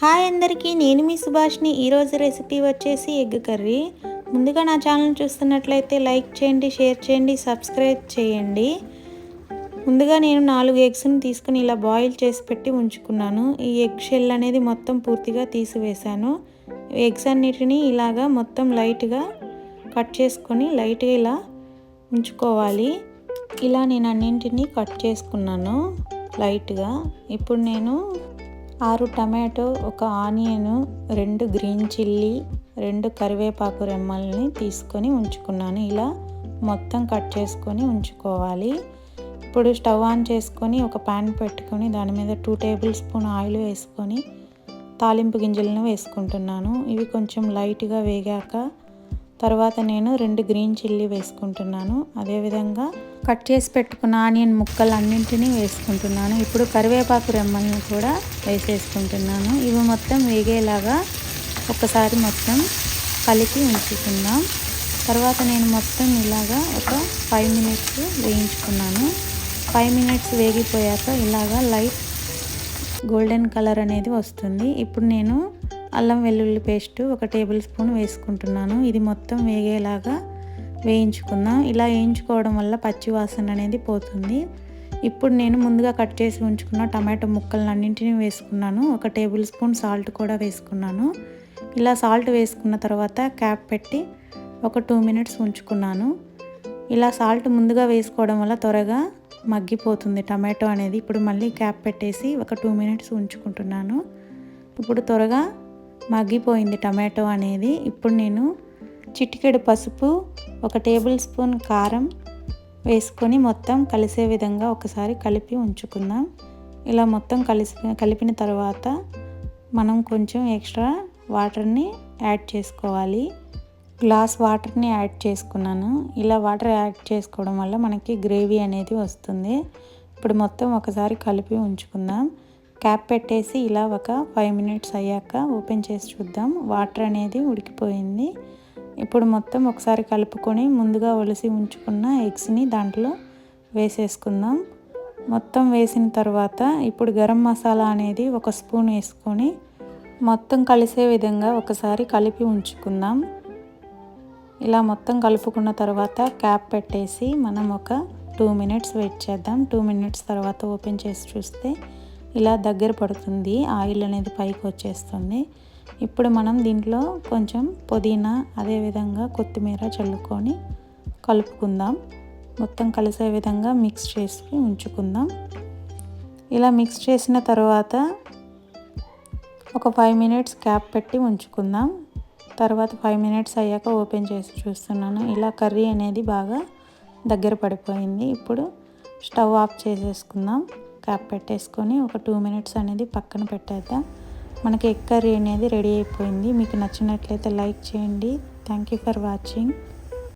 Hi అందరికీ, నేను మీ సుభాష్ని. ఈరోజు రెసిపీ వచ్చేసి ఎగ్ కర్రీ. ముందుగా నా ఛానల్ చూస్తున్నట్లయితే లైక్ చేయండి, షేర్ చేయండి, సబ్స్క్రైబ్ చేయండి. ముందుగా నేను 4 ఎగ్స్ని తీసుకుని ఇలా బాయిల్ చేసి పెట్టి ఉంచుకున్నాను. ఈ ఎగ్ షెల్ అనేది మొత్తం పూర్తిగా తీసివేశాను. ఎగ్స్ అన్నిటిని ఇలాగా మొత్తం లైట్గా కట్ చేసుకొని లైట్గా ఇలా ఉంచుకోవాలి. ఇలా నేను అన్నింటినీ కట్ చేసుకున్నాను లైట్గా. ఇప్పుడు నేను 6 టమాటో, 1 ఆనియన్, 2 గ్రీన్ చిల్లీ, 2 కరివేపాకు రెమ్మల్ని తీసుకొని ఉంచుకున్నాను. ఇలా మొత్తం కట్ చేసుకొని ఉంచుకోవాలి. ఇప్పుడు స్టవ్ ఆన్ చేసుకొని ఒక ప్యాన్ పెట్టుకొని దాని మీద 2 టేబుల్ స్పూన్ ఆయిల్ వేసుకొని తాలింపు గింజలను వేసుకుంటున్నాను. ఇవి కొంచెం లైట్గా వేగాక తర్వాత నేను 2 గ్రీన్ చిల్లీ వేసుకుంటున్నాను. అదేవిధంగా కట్ చేసి పెట్టుకున్న ఆనియన్ ముక్కలు అన్నింటినీ వేసుకుంటున్నాను. ఇప్పుడు కరివేపాకు రెమ్మలను కూడా వేసేసుకుంటున్నాను. ఇవి మొత్తం వేగేలాగా ఒకసారి మొత్తం కలిపి ఉంచుకుందాం. తర్వాత నేను మొత్తం ఇలాగా ఒక 5 మినిట్స్ వేయించుకున్నాను. 5 మినిట్స్ వేగిపోయాక ఇలాగా లైట్ గోల్డెన్ కలర్ అనేది వస్తుంది. ఇప్పుడు నేను అల్లం వెల్లుల్లి పేస్ట్ 1 టేబుల్ స్పూన్ వేసుకుంటున్నాను. ఇది మొత్తం వేగేలాగా వేయించుకుందాం. ఇలా వేయించుకోవడం వల్ల పచ్చి వాసన అనేది పోతుంది. ఇప్పుడు నేను ముందుగా కట్ చేసి ఉంచుకున్న టమాటో ముక్కలను అన్నింటినీ వేసుకున్నాను. 1 టేబుల్ స్పూన్ సాల్ట్ కూడా వేసుకున్నాను. ఇలా సాల్ట్ వేసుకున్న తర్వాత క్యాప్ పెట్టి ఒక 2 మినిట్స్ ఉంచుకున్నాను. ఇలా సాల్ట్ ముందుగా వేసుకోవడం వల్ల త్వరగా మగ్గిపోతుంది టమాటో అనేది. ఇప్పుడు మళ్ళీ క్యాప్ పెట్టేసి ఒక 2 మినిట్స్ ఉంచుకుంటున్నాను. ఇప్పుడు త్వరగా మగ్గిపోయింది టమాటో అనేది. ఇప్పుడు నేను చిటికెడు పసుపు, 1 టేబుల్ స్పూన్ కారం వేసుకొని మొత్తం కలిసే విధంగా ఒకసారి కలిపి ఉంచుకుందాం. ఇలా మొత్తం కలిపిన తర్వాత మనం కొంచెం ఎక్స్ట్రా వాటర్ని యాడ్ చేసుకోవాలి. గ్లాస్ వాటర్ని యాడ్ చేసుకున్నాను. ఇలా వాటర్ యాడ్ చేసుకోవడం వల్ల మనకి గ్రేవీ అనేది వస్తుంది. ఇప్పుడు మొత్తం ఒకసారి కలిపి ఉంచుకుందాం. క్యాప్ పెట్టేసి ఇలా ఒక 5 మినిట్స్ అయ్యాక ఓపెన్ చేసి చూద్దాం. వాటర్ అనేది ఉడికిపోయింది. ఇప్పుడు మొత్తం ఒకసారి కలుపుకొని ముందుగా ఒలిసి ఉంచుకున్న ఎగ్స్ని దాంట్లో వేసేసుకుందాం. మొత్తం వేసిన తర్వాత ఇప్పుడు గరం మసాలా అనేది 1 స్పూన్ వేసుకొని మొత్తం కలిసే విధంగా ఒకసారి కలిపి ఉంచుకుందాం. ఇలా మొత్తం కలుపుకున్న తర్వాత క్యాప్ పెట్టేసి మనం ఒక 2 మినిట్స్ వెయిట్ చేద్దాం. 2 మినిట్స్ తర్వాత ఓపెన్ చేసి చూస్తే ఇలా దగ్గర పడుతుంది, ఆయిల్ అనేది పైకి వచ్చేస్తుంది. ఇప్పుడు మనం దీంట్లో కొంచెం పుదీనా అదేవిధంగా కొత్తిమీర చల్లుకొని కలుపుకుందాం. మొత్తం కలిసే విధంగా మిక్స్ చేసి ఉంచుకుందాం. ఇలా మిక్స్ చేసిన తర్వాత ఒక 5 మినిట్స్ క్యాప్ పెట్టి ఉంచుకుందాం. తర్వాత 5 మినిట్స్ అయ్యాక ఓపెన్ చేసి చూస్తున్నాను. ఇలా కర్రీ అనేది బాగా దగ్గర పడిపోయింది. ఇప్పుడు స్టవ్ ఆఫ్ చేసేసుకుందాం. క్యాప్ పెట్టేసుకొని ఒక 2 మినిట్స్ అనేది పక్కన పెట్టేద్దాం. మనకి ఎగ్ కర్రీ అనేది రెడీ అయిపోయింది. మీకు నచ్చినట్లయితే లైక్ చేయండి. Thank you for watching.